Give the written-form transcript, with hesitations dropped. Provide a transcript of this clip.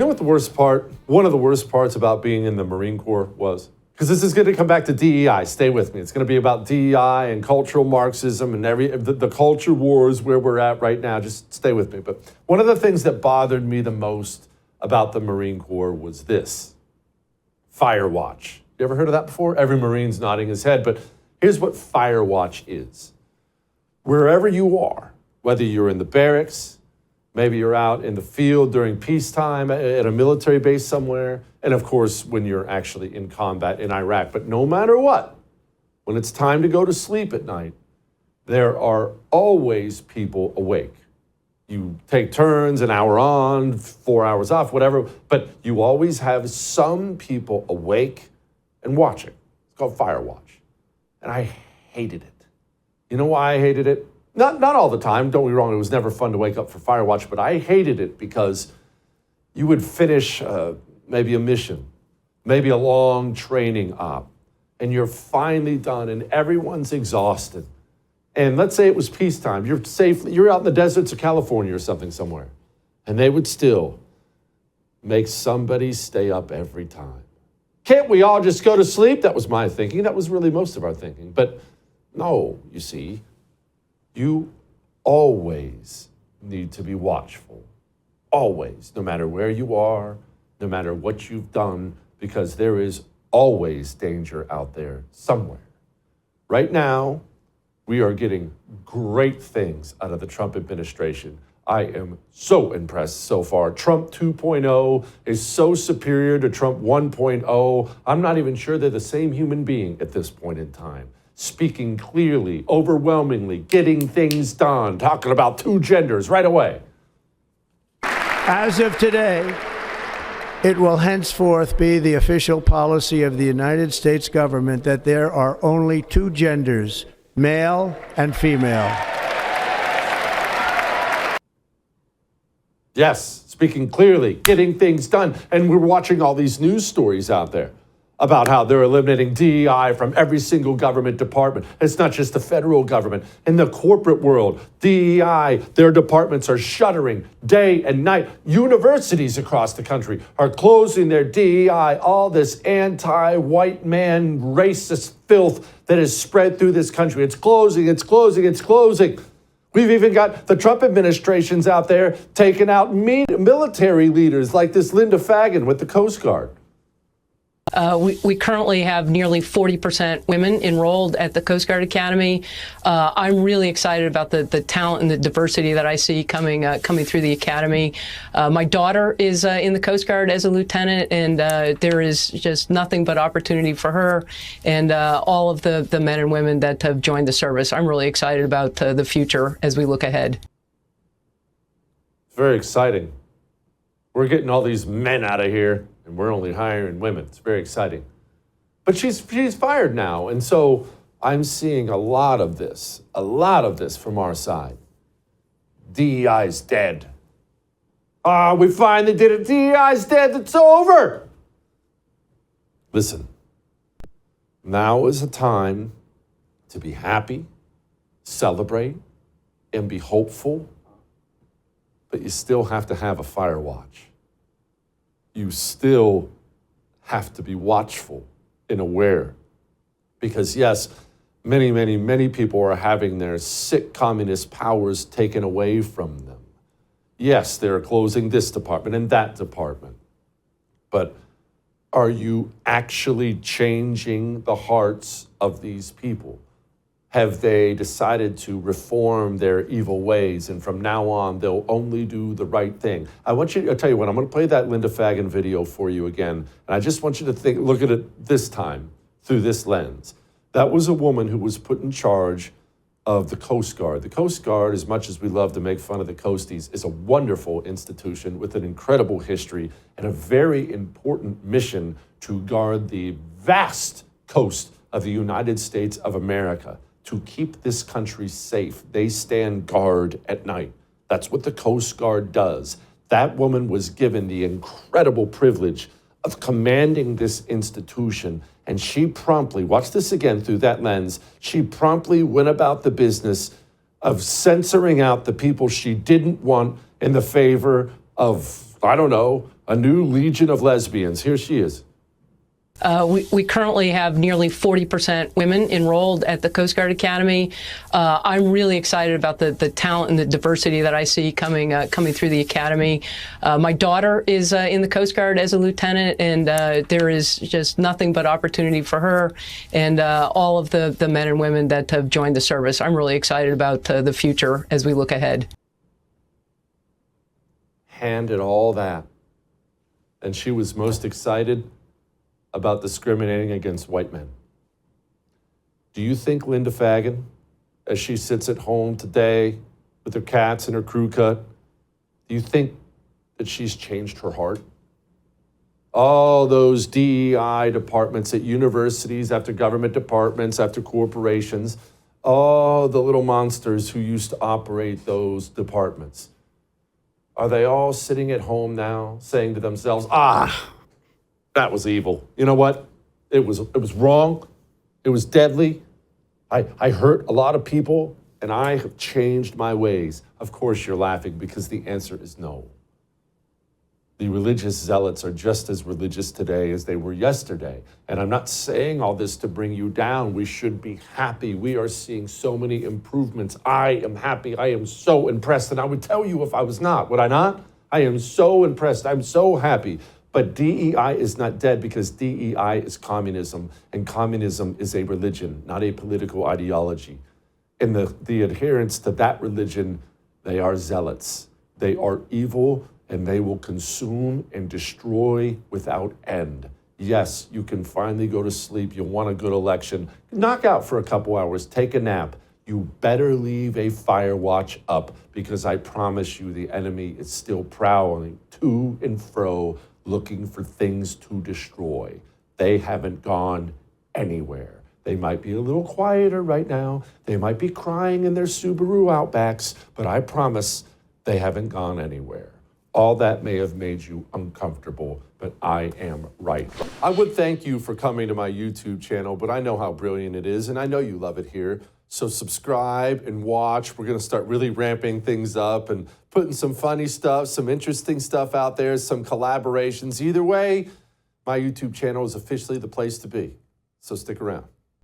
You know what the worst part, one of the worst parts about being in the Marine Corps was? Because this is going to come back to DEI. Stay with me. It's going to be about DEI and cultural Marxism and the culture wars where we're at right now. Just stay with me. But one of the things that bothered me the most about the Marine Corps was this: Fire Watch. You ever heard of that before? Every Marine's nodding his head. But here's what Fire Watch is. Wherever you are, whether you're in the barracks, maybe you're out in the field during peacetime at a military base somewhere, and of course, when you're actually in combat in Iraq. But no matter what, when it's time to go to sleep at night, there are always people awake. You take turns, an hour on, 4 hours off, whatever, but you always have some people awake and watching. It's called Fire Watch. And I hated it. You know why I hated it? Not all the time, don't get me wrong, it was never fun to wake up for Fire Watch, but I hated it because you would finish maybe a mission, maybe a long training op, and you're finally done and everyone's exhausted. And let's say it was peacetime, you're out in the deserts of California or something somewhere, and they would still make somebody stay up every time. Can't we all just go to sleep? That was my thinking. That was really most of our thinking. But no, you see, you always need to be watchful. Always, no matter where you are, no matter what you've done, because there is always danger out there somewhere. Right now, we are getting great things out of the Trump administration. I am so impressed so far. Trump 2.0 is so superior to Trump 1.0. I'm not even sure they're the same human being at this point in time. Speaking clearly, overwhelmingly, getting things done, talking about two genders right away. As of today, it will henceforth be the official policy of the United States government that there are only two genders, male and female. Yes, speaking clearly, getting things done. And we're watching all these news stories out there about how they're eliminating DEI from every single government department. It's not just the federal government. In the corporate world, DEI, their departments are shuttering day and night. Universities across the country are closing their DEI, all this anti-white man racist filth that is spread through this country. It's closing, it's closing, it's closing. We've even got the Trump administrations out there taking out military leaders like this Linda Fagan with the Coast Guard. We currently have nearly 40% women enrolled at the Coast Guard Academy. I'm really excited about the talent and the diversity that I see coming through the academy. My daughter is in the Coast Guard as a lieutenant, and there is just nothing but opportunity for her and all of the men and women that have joined the service. I'm really excited about the future as we look ahead. It's very exciting. We're getting all these men out of here, and we're only hiring women. It's very exciting. But she's fired now, and so I'm seeing a lot of this from our side. DEI is dead. We finally did it. DEI is dead. It's over. Listen, now is a time to be happy, celebrate, and be hopeful, but you still have to have a fire watch. You still have to be watchful and aware. Because yes, many people are having their sick communist powers taken away from them. Yes, they're closing this department and that department. But are you actually changing the hearts of these people? Have they decided to reform their evil ways, and from now on, they'll only do the right thing? I'll tell you what, I'm going to play that Linda Fagan video for you again, and I just want you to look at it this time through this lens. That was a woman who was put in charge of the Coast Guard. The Coast Guard, as much as we love to make fun of the Coasties, is a wonderful institution with an incredible history and a very important mission to guard the vast coast of the United States of America, to keep this country safe. They stand guard at night. That's what the Coast Guard does. That woman was given the incredible privilege of commanding this institution, and she promptly, watch this again through that lens, she promptly went about the business of censoring out the people she didn't want in the favor of, I don't know, A new legion of lesbians. Here she is. We currently have nearly 40% women enrolled at the Coast Guard Academy. I'm really excited about the talent and the diversity that I see coming through the academy. My daughter is in the Coast Guard as a lieutenant, and there is just nothing but opportunity for her and all of the men and women that have joined the service. I'm really excited about the future as we look ahead. Handed all that. And she was most excited about discriminating against white men. Do you think Linda Fagan, as she sits at home today with her cats and her crew cut, do you think that she's changed her heart? All those DEI departments at universities, after government departments, after corporations, all the little monsters who used to operate those departments. Are they all sitting at home now saying to themselves, that was evil. You know what? It was wrong. It was deadly. I hurt a lot of people, and I have changed my ways. Of course you're laughing because the answer is no. The religious zealots are just as religious today as they were yesterday. And I'm not saying all this to bring you down. We should be happy. We are seeing so many improvements. I am happy. I am so impressed. And I would tell you if I was not, would I not? I am so impressed. I'm so happy. But DEI is not dead because DEI is communism, and communism is a religion, not a political ideology. And the adherents to that religion, they are zealots. They are evil, and they will consume and destroy without end. Yes, you can finally go to sleep. You'll want a good election. Knock out for a couple hours, take a nap. You better leave a fire watch up because I promise you the enemy is still prowling to and fro, looking for things to destroy. They haven't gone anywhere. They might be a little quieter right now. They might be crying in their Subaru Outbacks, but I promise they haven't gone anywhere. All that may have made you uncomfortable, but I am right. I would thank you for coming to my YouTube channel, but I know how brilliant it is, and I know you love it here. So subscribe and watch. We're gonna start really ramping things up and putting some funny stuff, some interesting stuff out there, some collaborations. Either way, my YouTube channel is officially the place to be. So stick around.